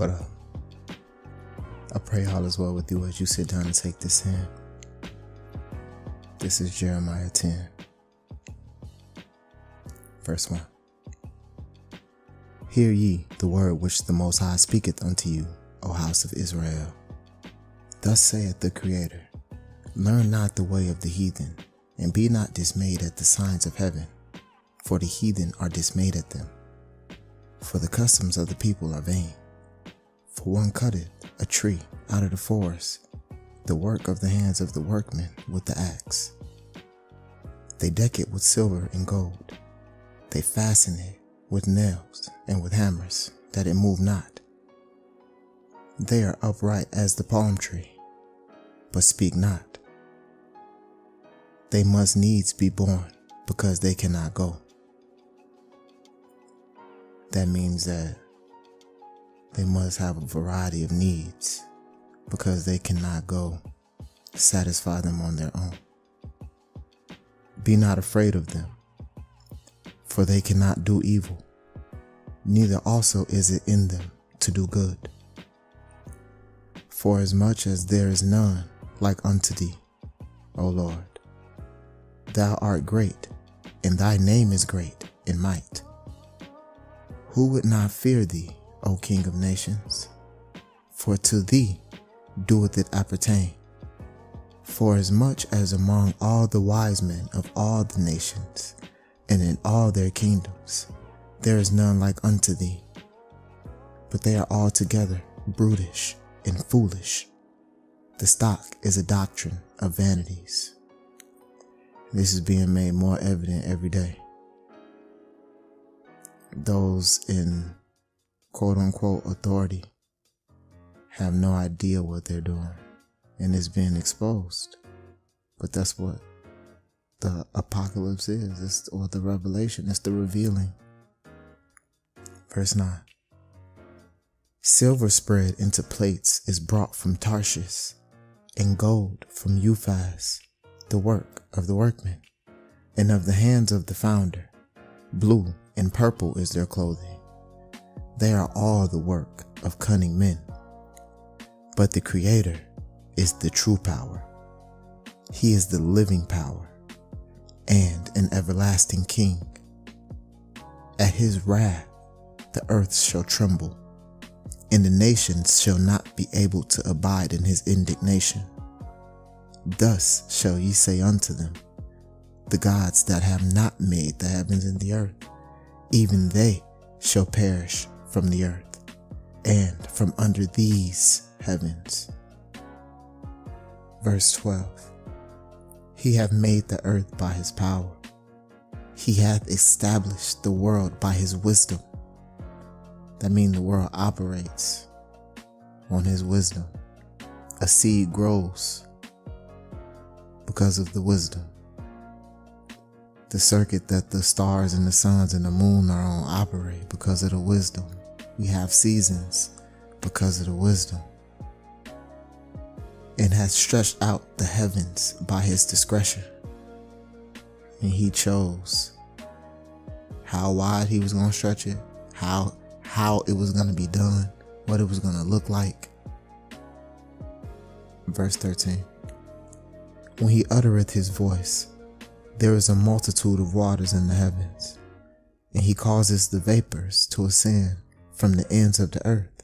But I pray all is well with you as you sit down and take this in. This is Jeremiah 10, verse 1. Hear ye the word which the Most High speaketh unto you, O house of Israel. Thus saith the Creator, learn not the way of the heathen, and be not dismayed at the signs of heaven, for the heathen are dismayed at them. For the customs of the people are vain. For one cutteth a tree out of the forest, the work of the hands of the workmen with the axe. They deck it with silver and gold. They fasten it with nails and with hammers, that it move not. They are upright as the palm tree, but speak not. They must needs be born, because they cannot go. That means that they must have a variety of needs, because they cannot go satisfy them on their own. Be not afraid of them, for they cannot do evil, neither also is it in them to do good. For as much as there is none like unto thee, O Lord, thou art great, and thy name is great in might. Who would not fear thee, O King of nations? For to thee doeth it appertain. For as much as among all the wise men of all the nations, and in all their kingdoms, there is none like unto thee. But they are altogether brutish and foolish. The stock is a doctrine of vanities. This is being made more evident every day. Those in quote-unquote authority have no idea what they're doing, and it's being exposed. But that's what the apocalypse is, or the revelation, it's the revealing. Verse 9. Silver spread into plates is brought from Tarshish, and gold from Uphaz, the work of the workmen, and of the hands of the founder. Blue and purple is their clothing. They are all the work of cunning men. But the Creator is the true power. He is the living power and an everlasting King. At his wrath the earth shall tremble, and the nations shall not be able to abide in his indignation. Thus shall ye say unto them, the gods that have not made the heavens and the earth, even they shall perish from the earth, and from under these heavens. Verse 12. He hath made the earth by his power. He hath established the world by his wisdom. That means the world operates on his wisdom. A seed grows because of the wisdom. The circuit that the stars and the suns and the moon are on operate because of the wisdom. We have seasons because of the wisdom. And has stretched out the heavens by his discretion. And he chose how wide he was going to stretch it, how it was going to be done, what it was going to look like. Verse 13. When he uttereth his voice, there is a multitude of waters in the heavens, and he causes the vapors to ascend from the ends of the earth.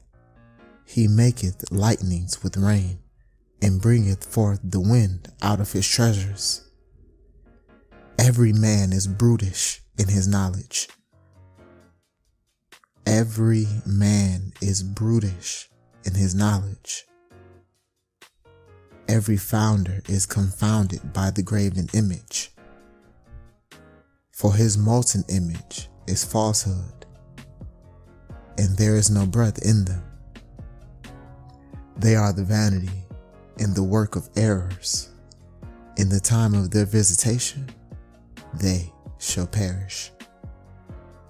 He maketh lightnings with rain, and bringeth forth the wind out of his treasures. Every man is brutish in his knowledge. Every man is brutish in his knowledge. Every founder is confounded by the graven image. For his molten image is falsehood, and there is no breath in them. They are the vanity and the work of errors. In the time of their visitation, they shall perish.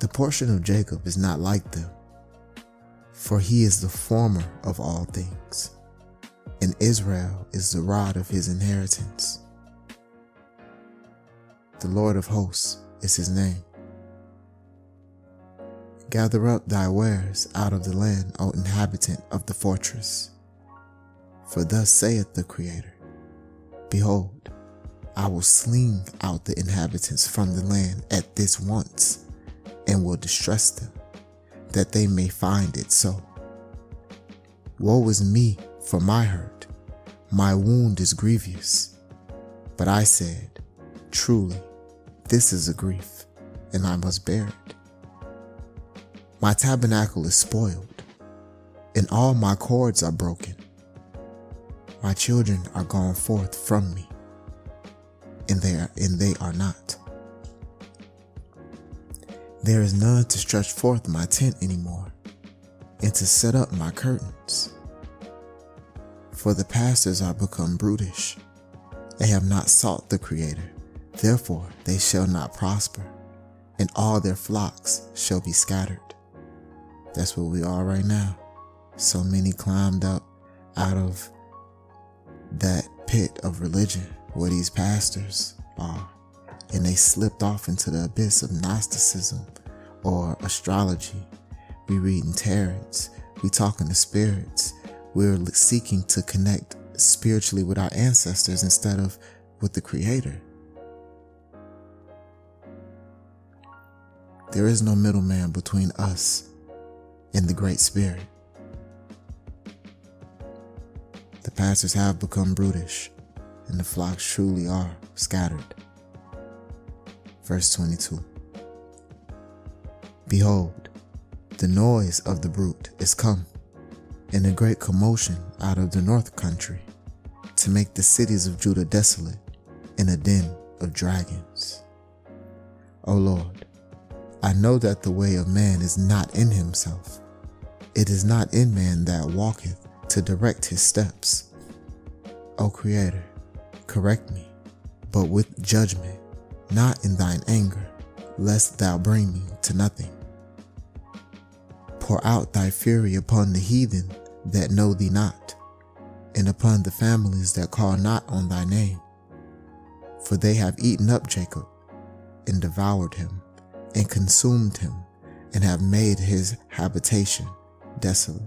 The portion of Jacob is not like them, for he is the former of all things, and Israel is the rod of his inheritance. The Lord of hosts is his name. Gather up thy wares out of the land, O inhabitant of the fortress. For thus saith the Creator, Behold, I will sling out the inhabitants from the land at this once, and will distress them, that they may find it so. Woe is me for my hurt, my wound is grievous. But I said, Truly, this is a grief, and I must bear it. My tabernacle is spoiled, and all my cords are broken. My children are gone forth from me, and they are not. There is none to stretch forth my tent anymore, and to set up my curtains. For the pastors are become brutish, they have not sought the Creator, therefore they shall not prosper, and all their flocks shall be scattered. That's what we are right now. So many climbed up out of that pit of religion where these pastors are, and they slipped off into the abyss of Gnosticism or astrology. We reading tarots, we talking to spirits, we're seeking to connect spiritually with our ancestors instead of with the Creator. There is no middleman between us and the Great Spirit. The pastors have become brutish, and the flocks truly are scattered. Verse 22. Behold, the noise of the brute is come, and a great commotion out of the north country, to make the cities of Judah desolate, and a den of dragons. O Lord, I know that the way of man is not in himself. It is not in man that walketh to direct his steps. O Creator, correct me, but with judgment, not in thine anger, lest thou bring me to nothing. Pour out thy fury upon the heathen that know thee not, and upon the families that call not on thy name. For they have eaten up Jacob, and devoured him, and consumed him, and have made his habitation desolate.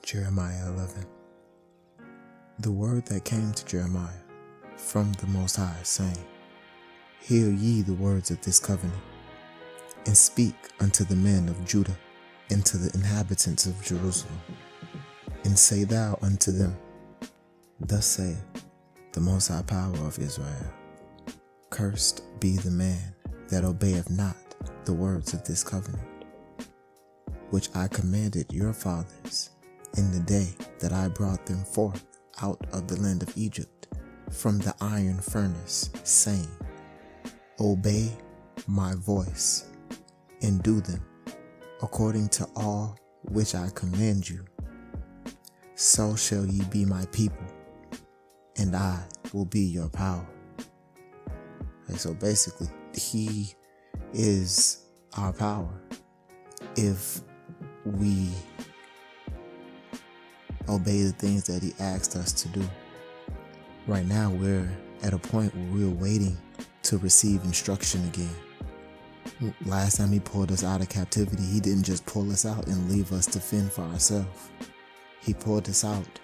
Jeremiah 11. The word that came to Jeremiah from the Most High, saying, Hear ye the words of this covenant, and speak unto the men of Judah, and to the inhabitants of Jerusalem, and say thou unto them, Thus saith the Most High Power of Israel, Cursed be the man that obeyeth not the words of this covenant, which I commanded your fathers in the day that I brought them forth out of the land of Egypt from the iron furnace, saying, Obey my voice, and do them according to all which I command you. So shall ye be my people, and I will be your power. Okay, so basically, he is our power if we obey the things that he asked us to do. Right now, we're at a point where we're waiting to receive instruction again. Last time he pulled us out of captivity, he didn't just pull us out and leave us to fend for ourselves. He pulled us out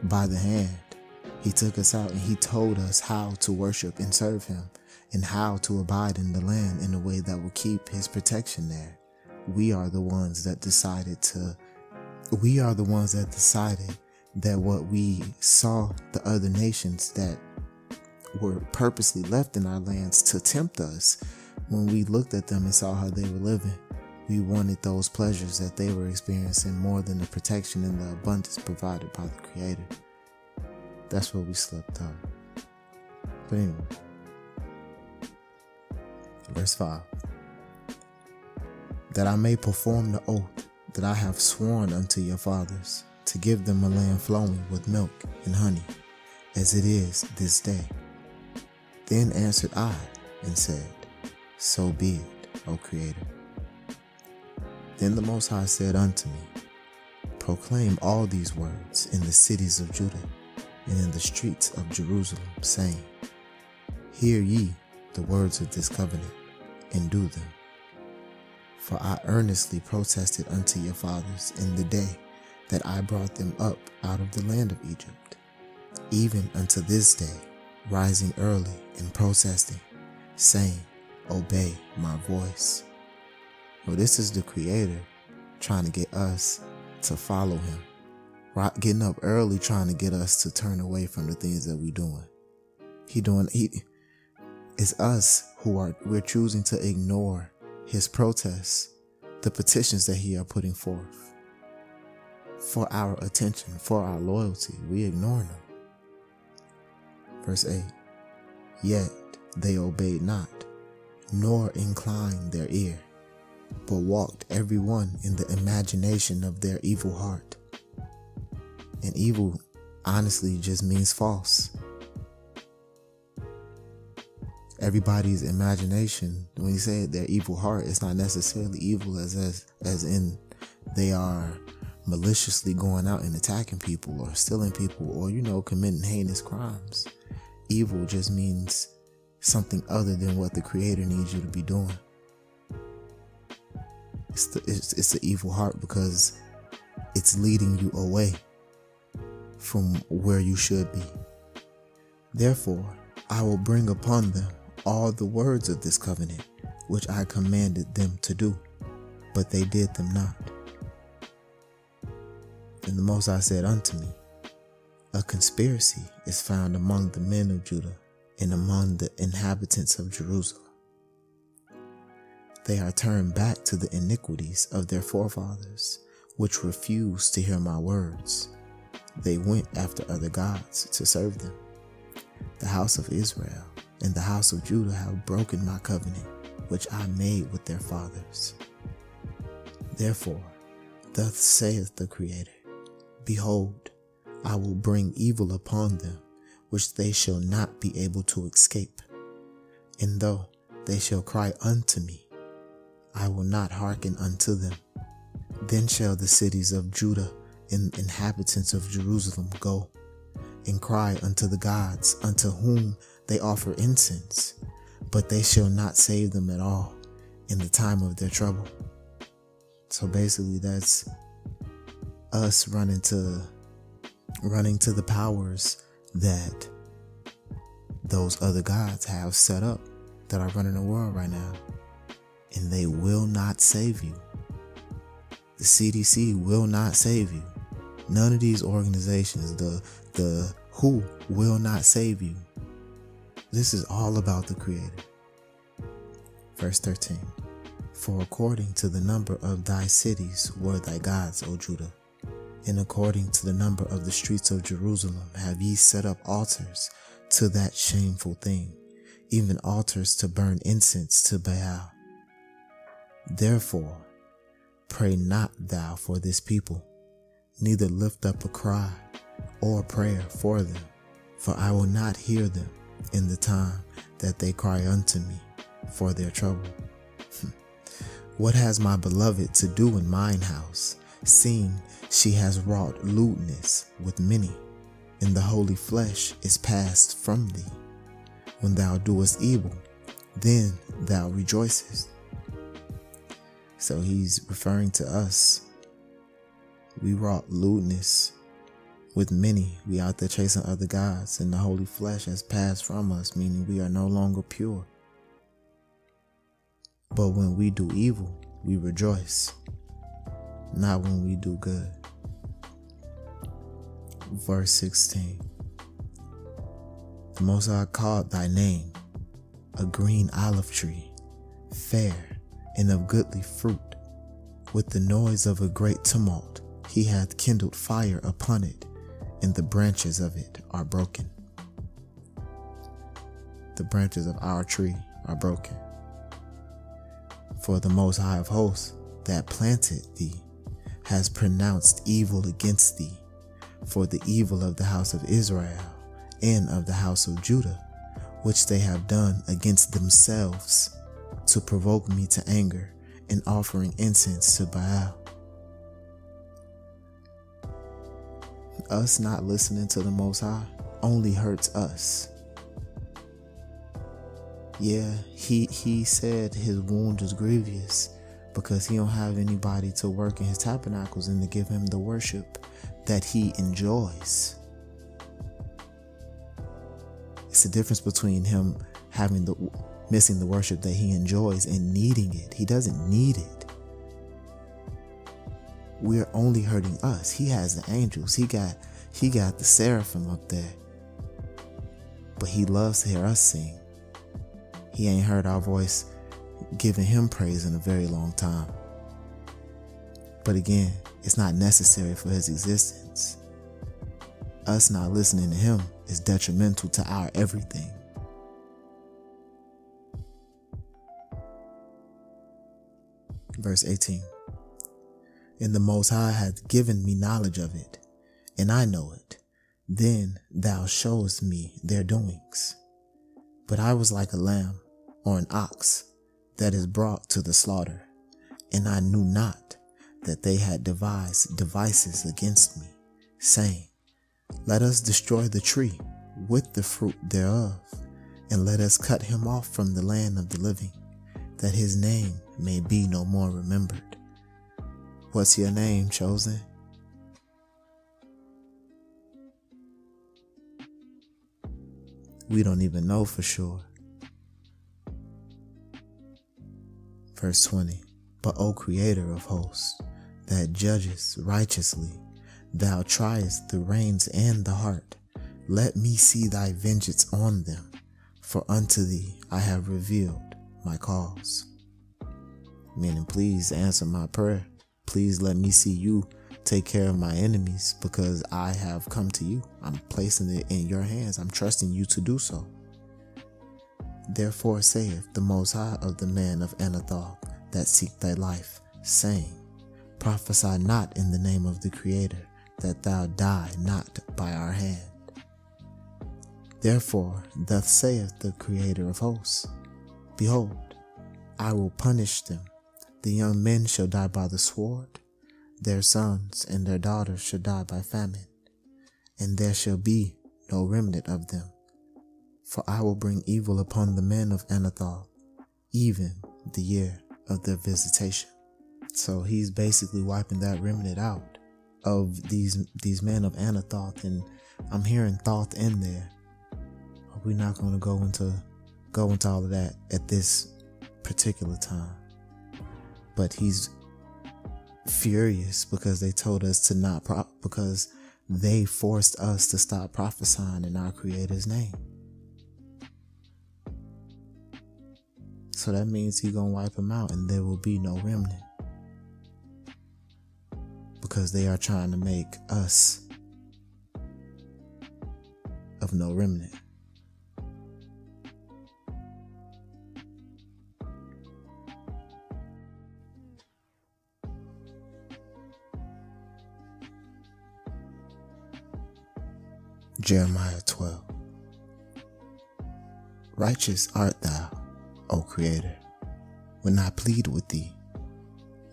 by the hand. He took us out and he told us how to worship and serve him, and how to abide in the land in a way that will keep his protection there. We are the ones that decided that what we saw the other nations that were purposely left in our lands to tempt us, when we looked at them and saw how they were living, we wanted those pleasures that they were experiencing more than the protection and the abundance provided by the Creator. That's where we slipped up. But anyway, verse 5. That I may perform the oath that I have sworn unto your fathers, to give them a land flowing with milk and honey, as it is this day. Then answered I and said, So be it, O Creator. Then the Most High said unto me, proclaim all these words in the cities of Judah and in the streets of Jerusalem, saying, hear ye the words of this covenant, and do them. For I earnestly protested unto your fathers in the day that I brought them up out of the land of Egypt, even unto this day, rising early and protesting, saying, obey my voice. Well, this is the Creator trying to get us to follow him, right? Getting up early trying to get us to turn away from the things that we're doing. It's us we're choosing to ignore his protests, the petitions that he are putting forth for our attention, for our loyalty. We ignore them. Verse 8, yet they obeyed not, nor inclined their ear, but walked every one in the imagination of their evil heart. And evil honestly just means false. Everybody's imagination, when you say their evil heart, it's not necessarily evil as in they are maliciously going out and attacking people or stealing people or, committing heinous crimes. Evil just means something other than what the Creator needs you to be doing. It's the evil heart because it's leading you away from where you should be. Therefore, I will bring upon them all the words of this covenant, which I commanded them to do, but they did them not. And the Most High said unto me, a conspiracy is found among the men of Judah and among the inhabitants of Jerusalem. They are turned back to the iniquities of their forefathers, which refused to hear my words. They went after other gods to serve them. The house of Israel and the house of Judah have broken my covenant, which I made with their fathers. Therefore, thus saith the Creator, behold, I will bring evil upon them, which they shall not be able to escape. And though they shall cry unto me, I will not hearken unto them. Then shall the cities of Judah and inhabitants of Jerusalem go and cry unto the gods unto whom they offer incense, but they shall not save them at all in the time of their trouble. So basically that's us running to the powers that those other gods have set up that are running the world right now. And they will not save you. The CDC will not save you. None of these organizations, the WHO, will not save you. This is all about the Creator. Verse 13. For according to the number of thy cities were thy gods, O Judah, and according to the number of the streets of Jerusalem have ye set up altars to that shameful thing, even altars to burn incense to Baal. Therefore, pray not thou for this people, neither lift up a cry or prayer for them, for I will not hear them in the time that they cry unto me for their trouble. What has my beloved to do in mine house, seeing she has wrought lewdness with many, and the holy flesh is passed from thee? When thou doest evil, then thou rejoicest. So he's referring to us. We wrought lewdness with many. We out there chasing other gods, and the holy flesh has passed from us, meaning we are no longer pure. But when we do evil, we rejoice, not when we do good. Verse 16. The Most High called thy name a green olive tree, fair and of goodly fruit. With the noise of a great tumult he hath kindled fire upon it, and the branches of it are broken. The branches of our tree are broken. For the Most High of hosts that planted thee has pronounced evil against thee, for the evil of the house of Israel and of the house of Judah, which they have done against themselves, to provoke me to anger in offering incense to Baal. Us not listening to the Most High only hurts us. Yeah, he said his wound is grievous because he don't have anybody to work in his tabernacles and to give him the worship that he enjoys. It's the difference between him missing the worship that he enjoys and needing it. He doesn't need it. We're only hurting us. He has the angels. He got the seraphim up there. But he loves to hear us sing. He ain't heard our voice giving him praise in a very long time. But again, it's not necessary for his existence. Us not listening to him is detrimental to our everything. Verse 18. And the Most High hath given me knowledge of it, and I know it. Then thou showest me their doings. But I was like a lamb or an ox that is brought to the slaughter, and I knew not that they had devised devices against me, saying, Let us destroy the tree with the fruit thereof, and let us cut him off from the land of the living, that his name may be no more remembered. What's your name, chosen? We don't even know for sure. Verse 20. But O Creator of hosts, that judgest righteously, thou triest the reins and the heart, let me see thy vengeance on them, for unto thee I have revealed my cause. Meaning, please answer my prayer. Please let me see you take care of my enemies, because I have come to you. I'm placing it in your hands. I'm trusting you to do so. Therefore saith the Most High of the men of Anathoth that seek thy life, saying, Prophesy not in the name of the Creator, that thou die not by our hand. Therefore thus saith the Creator of hosts, Behold, I will punish them. The young men shall die by the sword, their sons and their daughters shall die by famine, and there shall be no remnant of them. For I will bring evil upon the men of Anathoth, even the year of their visitation. So he's basically wiping that remnant out of these men of Anathoth, and I'm hearing Thoth in there. We're not going to go into all of that at this particular time. But he's furious because they told us to not because they forced us to stop prophesying in our Creator's name. So that means he's going to wipe them out and there will be no remnant. Because they are trying to make us of no remnant. Jeremiah 12. Righteous art thou, O Creator, when I plead with thee.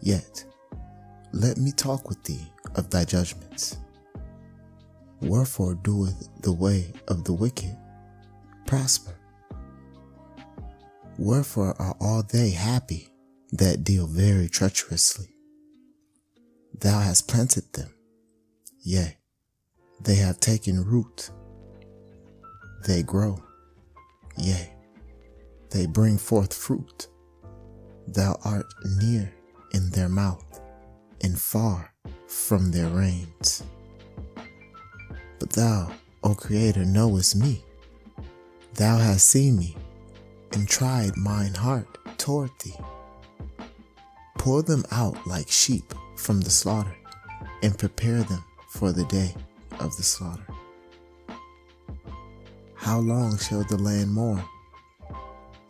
Yet, let me talk with thee of thy judgments. Wherefore doeth the way of the wicked prosper? Wherefore are all they happy that deal very treacherously? Thou hast planted them, yea, they have taken root. They grow, yea, they bring forth fruit. Thou art near in their mouth, and far from their reins. But thou, O Creator, knowest me. Thou hast seen me, and tried mine heart toward thee. Pull them out like sheep from the slaughter, and prepare them for the day of the slaughter. How long shall the land mourn,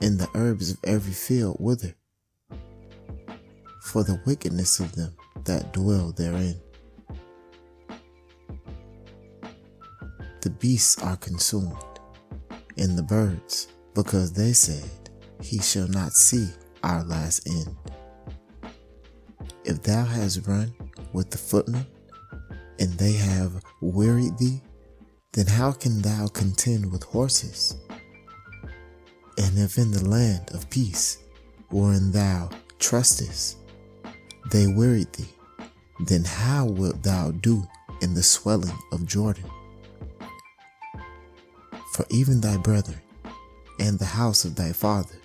and the herbs of every field wither? For the wickedness of them that dwell therein. The beasts are consumed, and the birds, because they said, He shall not see our last end. If thou hast run with the footmen, and they have wearied thee, then how can thou contend with horses? And if in the land of peace, wherein thou trustest, they wearied thee, then how wilt thou do in the swelling of Jordan? For even thy brethren and the house of thy father,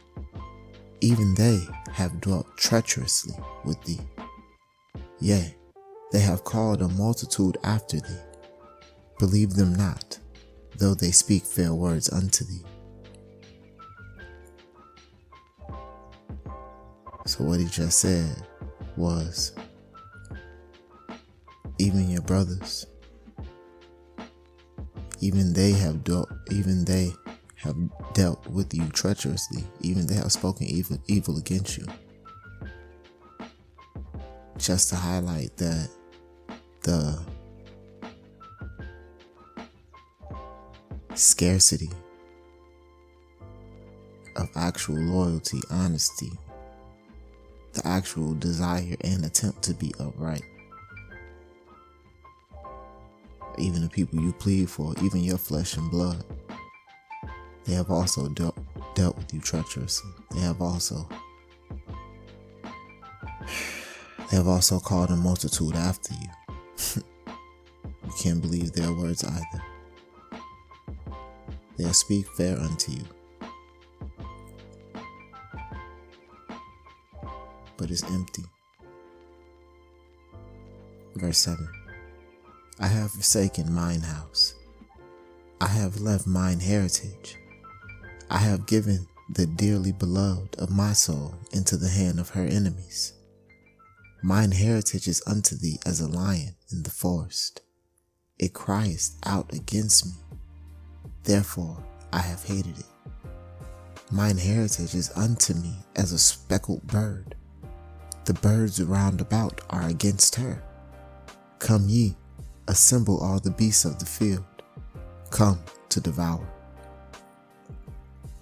even they have dwelt treacherously with thee. Yea, they have called a multitude after thee. Believe them not, though they speak fair words unto thee. So what he just said was, even your brothers, even they have dealt with you treacherously, even they have spoken evil against you. Just to highlight that the scarcity of actual loyalty, honesty, the actual desire and attempt to be upright. Even the people you plead for, even your flesh and blood, they have also dealt with you treacherously. They have also called a multitude after you. You can't believe their words either. They'll speak fair unto you, but it's empty. Verse 7. I have forsaken mine house. I have left mine heritage. I have given the dearly beloved of my soul into the hand of her enemies. Mine heritage is unto thee as a lion in the forest. It crieth out against me. Therefore I have hated it. Mine heritage is unto me as a speckled bird. The birds round about are against her. Come ye, assemble all the beasts of the field. Come to devour.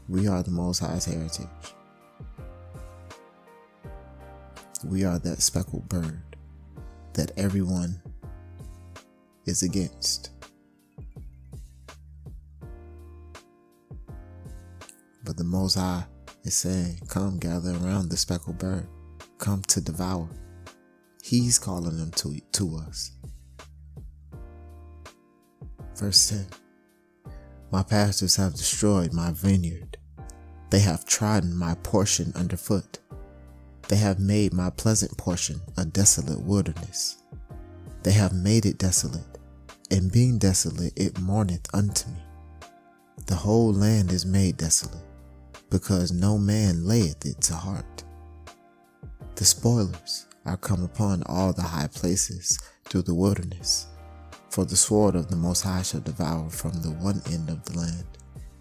We are the Most High's heritage. We are that speckled bird that everyone is against. But the Most High is saying, come gather around the speckled bird. Come to devour. He's calling them to us. Verse 10. My pastors have destroyed my vineyard. They have trodden my portion underfoot. They have made my pleasant portion a desolate wilderness. They have made it desolate, and being desolate it mourneth unto me. The whole land is made desolate, because no man layeth it to heart. The spoilers are come upon all the high places through the wilderness, for the sword of the Most High shall devour from the one end of the land,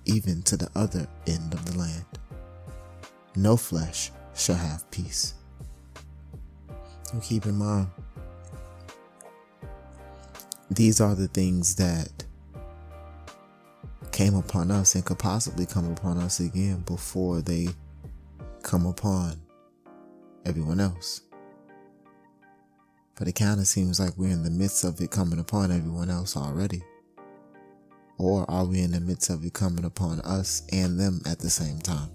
even to the other end of the land. No flesh shall have peace. And keep in mind, these are the things that came upon us and could possibly come upon us again before they come upon everyone else. But it kind of seems like we're in the midst of it coming upon everyone else already. Or are we in the midst of it coming upon us and them at the same time?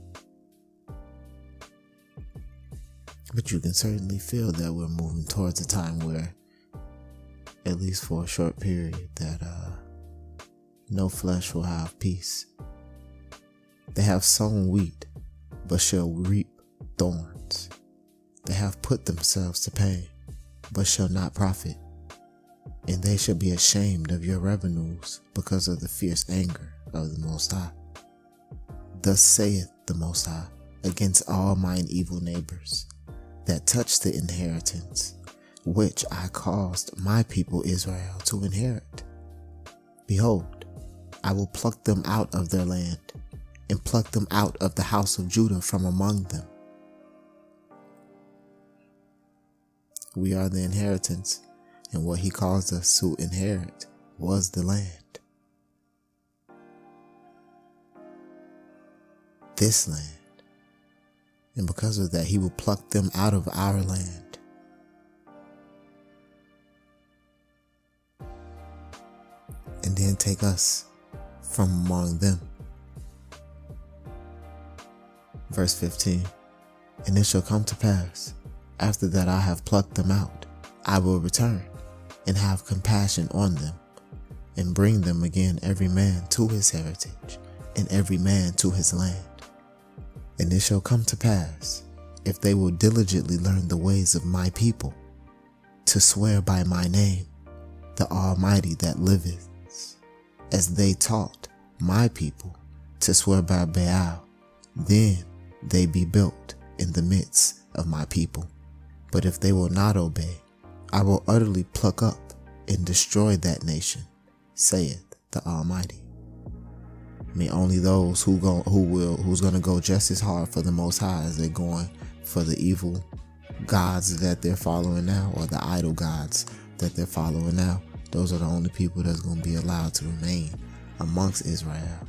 But you can certainly feel that we're moving towards a time where, at least for a short period, that no flesh will have peace. They have sown wheat, but shall reap thorns. They have put themselves to pain, but shall not profit. And they shall be ashamed of your revenues because of the fierce anger of the Most High. Thus saith the Most High against all mine evil neighbors that touch the inheritance, which I caused my people Israel to inherit. Behold, I will pluck them out of their land, and pluck them out of the house of Judah from among them. We are the inheritance, and what he caused us to inherit was the land. This land And because of that, he will pluck them out of our land. And then take us from among them. Verse 15. And it shall come to pass, after that I have plucked them out, I will return and have compassion on them, and bring them again every man to his heritage, and every man to his land. And it shall come to pass, if they will diligently learn the ways of my people, to swear by my name, the Almighty that liveth, as they taught my people to swear by Baal, then they be built in the midst of my people. But if they will not obey, I will utterly pluck up and destroy that nation, saith the Almighty. I mean, only those who's gonna go just as hard for the Most High as they're going for the evil gods that they're following now, or the idol gods that they're following now. Those are the only people that's gonna be allowed to remain amongst Israel.